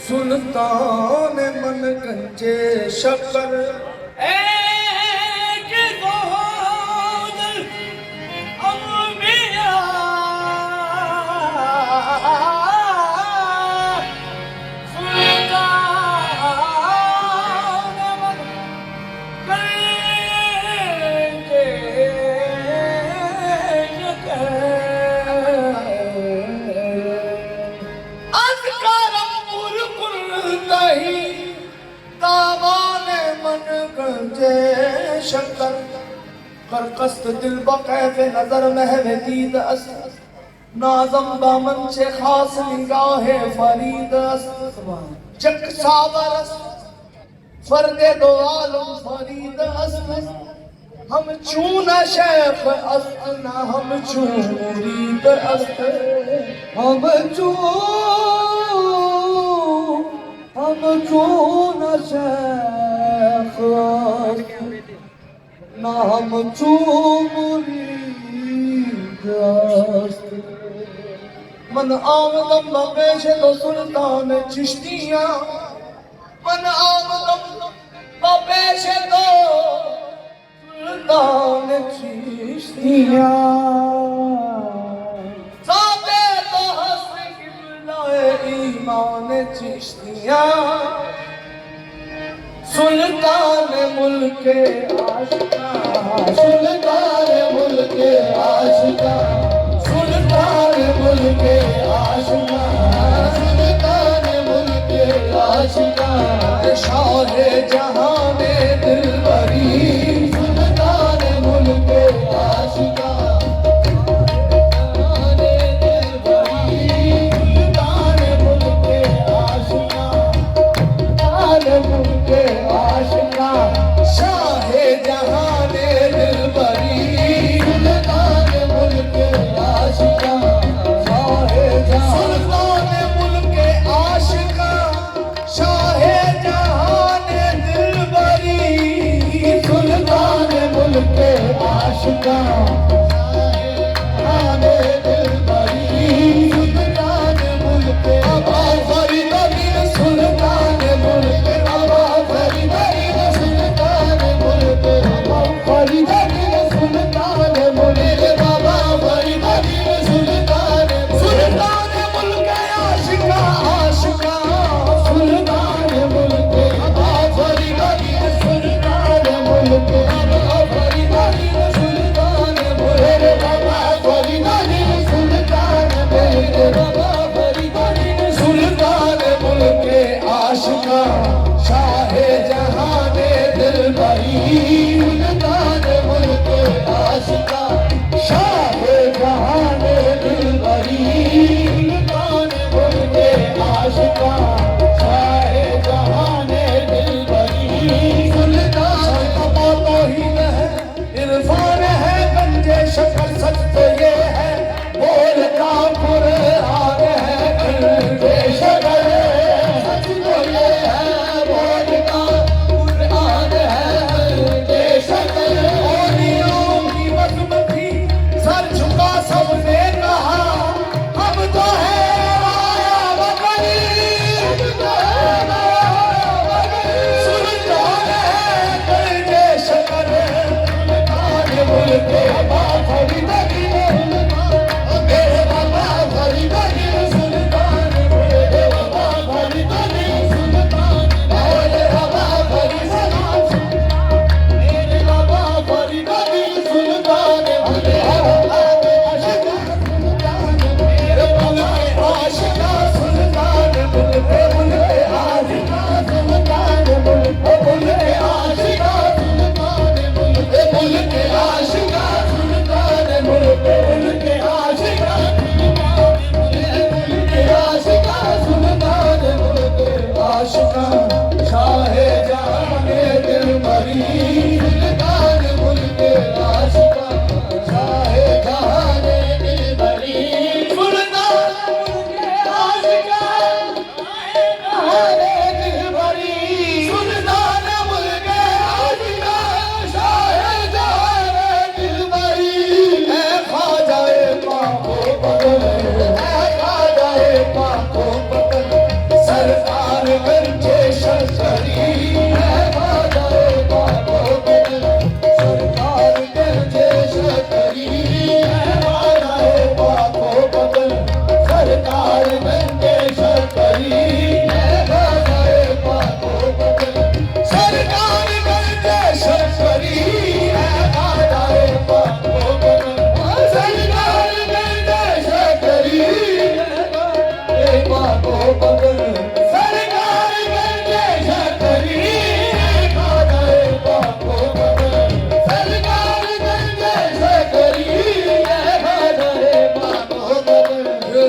सुल्तान मन कंचे शक्कर शक्कर कर कस्त दिल बकैफ नजर महव दीद अस्त नाजम दामन से खास निगाहे फरीद अस्त चक सावर फर्दे दो आलम फरीद अस्त हम चूना शेख अस्त ना हम चू मुरीद अस्त हम चूना शेख ना हम मन आमदम पेश तो सुल्तान चिश्तिया मन आमदम पेश तो सुल्तान चिश्तिया साबे तो हस्न किबलाए ईमान चिश्तिया सुल्तान मुल्क आशिका सुल्तान मुल्क आशिका सुल्तान मुल्क आशिका सुल्तान मुल्क आशिका शाह जहान दिलबरी सुल्तान मुल्क आशिका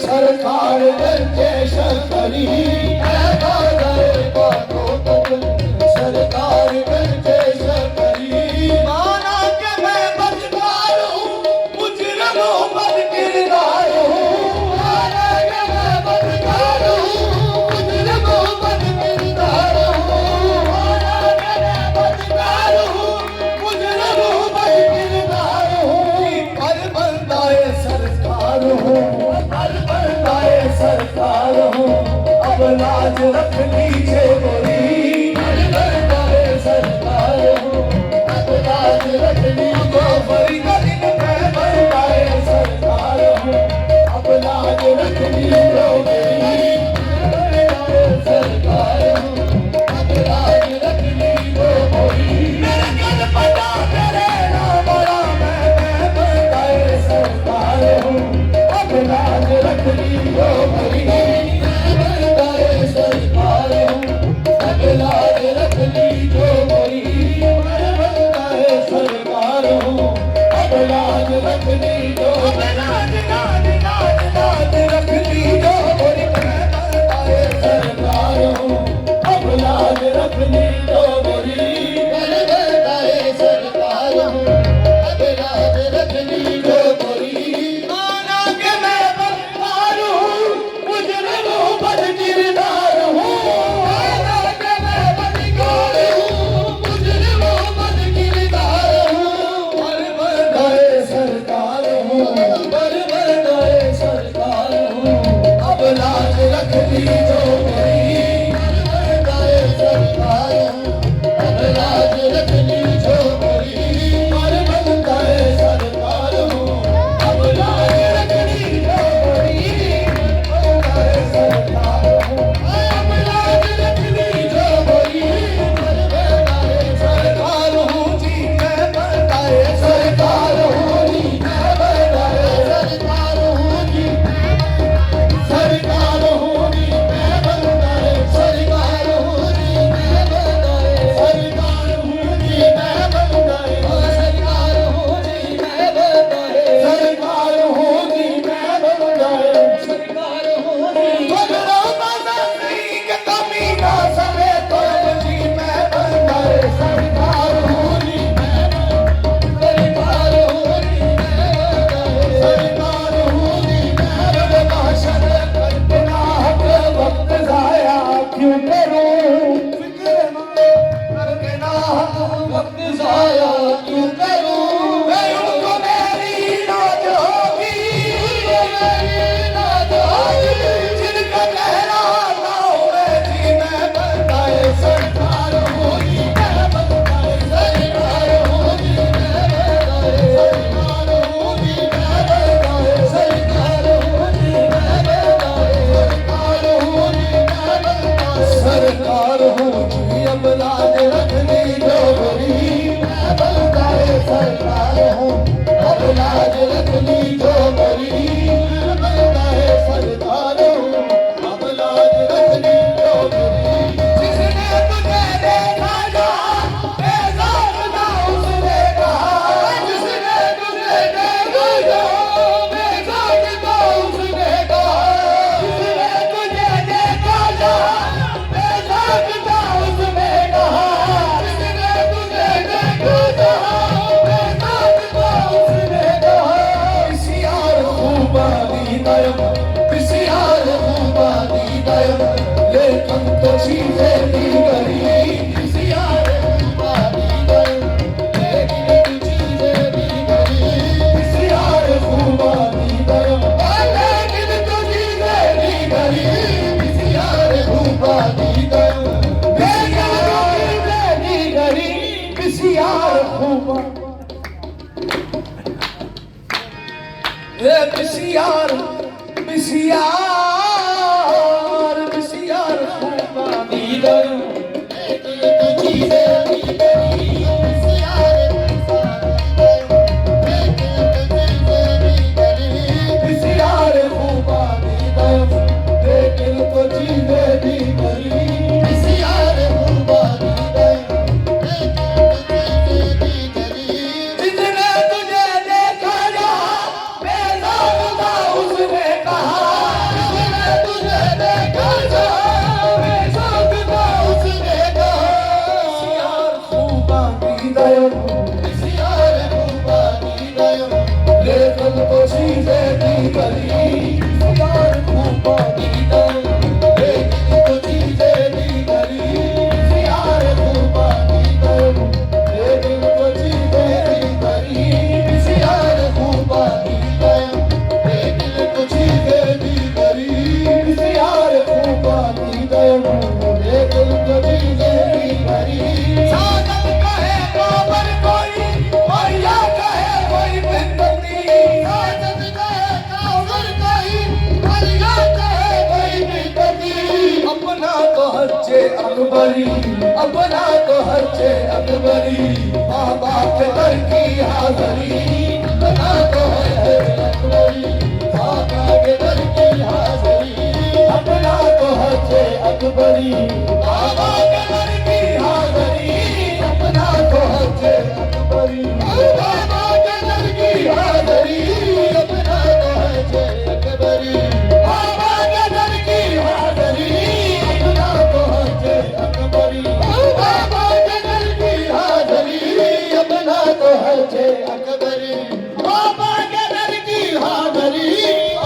सरकार शंकरी सरकार शंकरी माना के मैं बदकार हूँ मुजरिमों बद किरदार हूँ माना के मैं बदकार हूँ मुजरिमों बद किरदार हूँ माना के मैं बदकार हूँ मुजरिमों बद किरदार हूँ हर बंदाए सरकार हूँ सरकार हूँ अब लाज रख लीजिए बोली सरकार हूँ अब लाज रख लीजिए बड़ी दिन में बनाए सरकार हूँ अब लाज रख लीजिए सरकार हूँ अब लाज रख लीजिए मेरे घर पता मेरे नाम बड़ा मैं बनाए सरकार हूँ अब लाज रख लीजिए लाज रख ली जो मोरी सरकार हूँ अब लाज रख ली जो लाज रख ली जो मोरी सरकार हूँ अब लाज रख ली जो मोरी सरकार हूँ अब लाज रख ली जो मोरी माना के मैं बदकार हूँ मुजरिमों बद किरदार हूँ लाज रख ली जो मोरी सरकार हूँ अब लाज रख ली जो मोरी हर बंदाए सरकार हूँ अब लाज रख ली जो मोरी सरकार हूँ अब लाज रख ली जो मोरी सरकार हूँ जी मैं बंदाए सरकार हूँ जी मैं बंदाए सरकार हूँ जी सरकार हूँ जी मैं बंदाए सरकार हूँ जी मैं बंदाए सरकार हूँ जी मैं बंदाए सरकार हूँ जी मैं बंदाए सरकार हूँ जी मैं बंदाए सरकार हूँ जी बदलो नहीं के कमी ना सके तो जी मैं बंदाए सरकार हूँ जी मैं सरकार हूँ जी मैं बंदाए सरकार हूँ जी मैं बदमाशन वक्त जाया क्यों करूं करके ना वक्त जाया क्यों करूं मैं उनको मेरी नाज होगी जिनका कहलाता हूँ मैं जी मैं बंदाए सरकार हूँ जी मैं बंदाए सरकार हूँ जी मैं बंदाए सरकार हूँ जी मैं बंदाए सरकार हूँ जी मैं बंदाए सरकार हूँ जी अब लाज रख ली जो मोरी मैं बंदाए सरकार हूँ अब लाज रख ली जो मोरी मैं बंदाए सरकार हूँ अब लाज रख ली जो मोरी जिसने तुझे देखा जहाँ बेजार था उसने कहा जिसने तुझे देखा जहाँ बेजार था उसने कहा जिसने तुझे देखा जहाँ Bisiyar hubani dayam लेकिन तो चीजें दीगरी किसी यार खूबा दीगर, लेकिन तो चीजें दीगरी किसी यार खूबा दीगर, लेकिन तो चीजें दीगरी किसी यार खूबा दीगर, दीगरी किसी यार खूबा बिसियार बिसियार बिसियार खूबा दीगर, चीजें दीगरी बिसियार खूबा दीगर, लेकिन तो चीजें दीगरी बिसियार खूबा दीगर, जिसने तुझे देखा जा बेज़ादा उसने कहा, जिसने तुझे देखा जा बेज़ादा उसने कहा, बिसियार खूबा दीगर बिसियार खूबा दीगर, लेकिन तो चीजें दीगरी बिसियार खूबा दीगर, लेकिन तो चीजें दीगरी बिसियार खूबा दीगर, लेकिन तो चीजें दीगरी बिसियार खूबा दीगर, लेकिन तो चीजें दीगरी बिसियार खूबा दीगर, लेकिन तो चीजें दीगरी। सादत कहे काबर कोई या कहे कोई बिंदती, सादत कहे काबर कोई या कहे कोई बिंदती, अपना तो हच्चे अकबरी, अपना तो हच्चे अकबरी, माँ बाप के दर की हाजरी, अपना तो हच्चे अकबरी, माँ बाप के दर की हाजरी, अपना तो हच्चे अकबरी, माँ बाप के दर की हाजरी, अपना तो हच्चे अकबरी, माँ बाप के दर की हाजरी, अपना तो हच्चे अकबरी, माँ बाप के दर की हाजरी, अपना तो हच्चे अकबरी, माँ बाप के दर की हाजरी, अपना तो हच्चे अकबरी, माँ बाप के दर की हाजरी,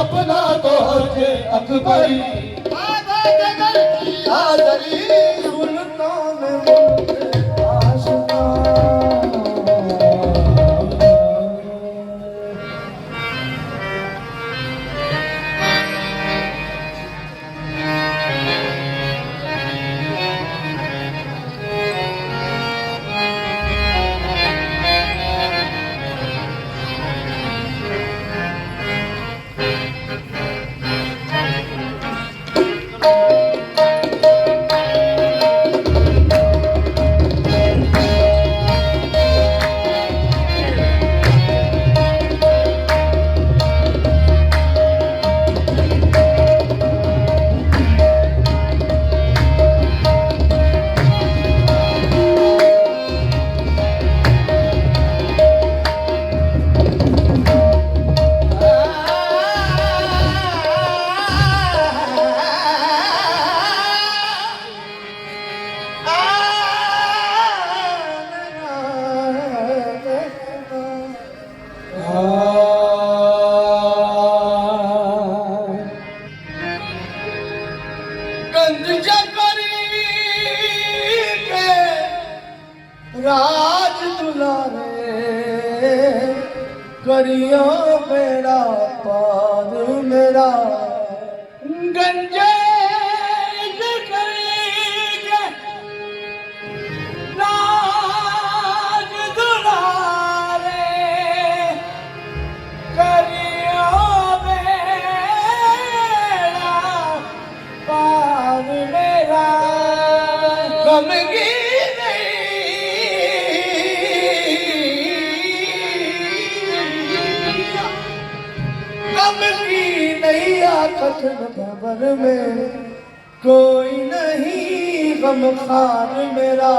अपना तो हच्चे अकबरी, माँ बाप के दर की हाजरी, सुल्तान मुल्क आशिका। गंज जकरी के राज दुलारे, करियो मेरा पार मेरा, गंजे जकरी के राज दुलारे, करियो मेरा पार मेरा, गम की गम की नैया कथन भंवर में, कोई नहीं गम खार मेरा,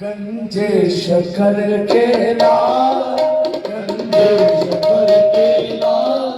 गंजे शकर के लाल, गंजे शकर के लाल।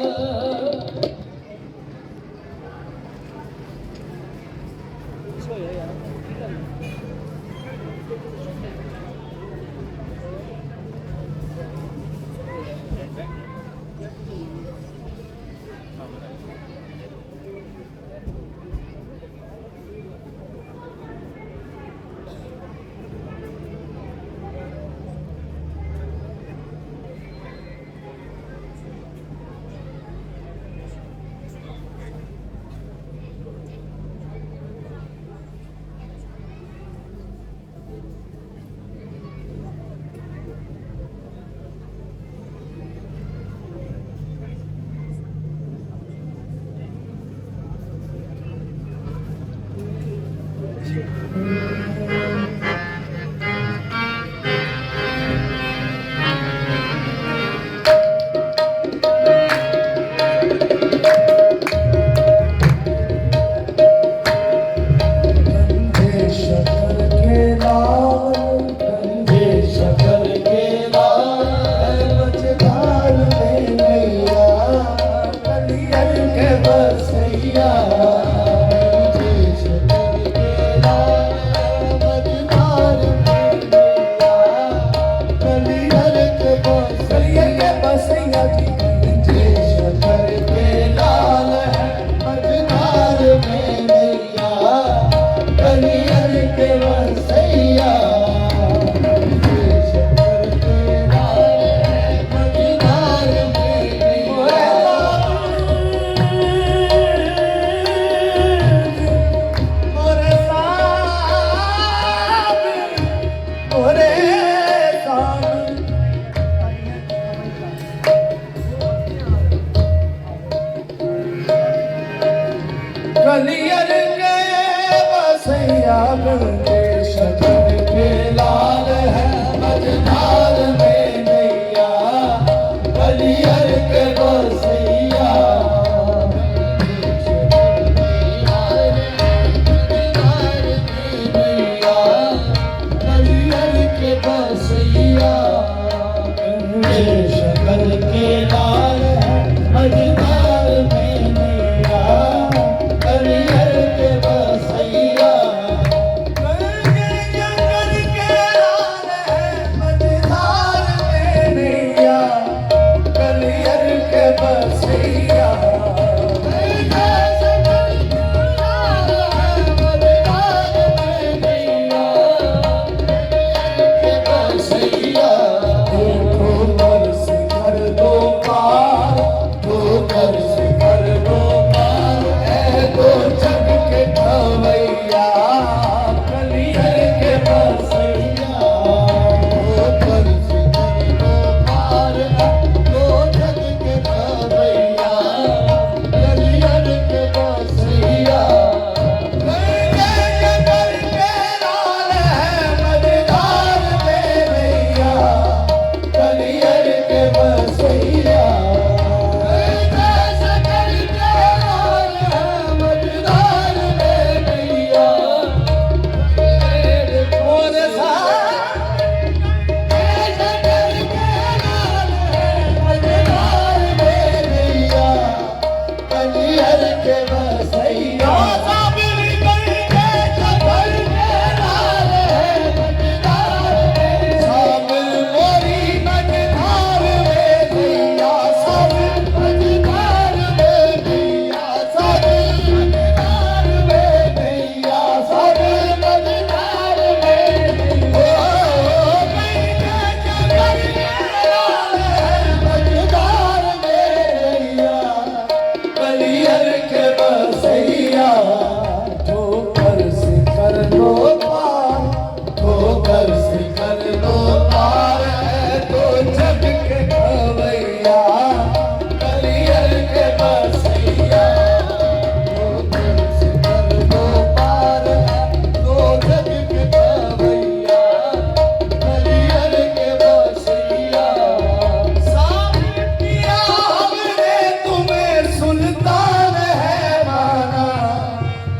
कलियर के बसैया गंगे शरण के लाल है मझधार में नैया कलियर के बसैया कलियर के बसैया शक्ल के लाल है मझधार में नैया कलियर के बसैया जंगल के लाल है मझधार में नैया कलियर के बसैया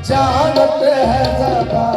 जानत है ज़बान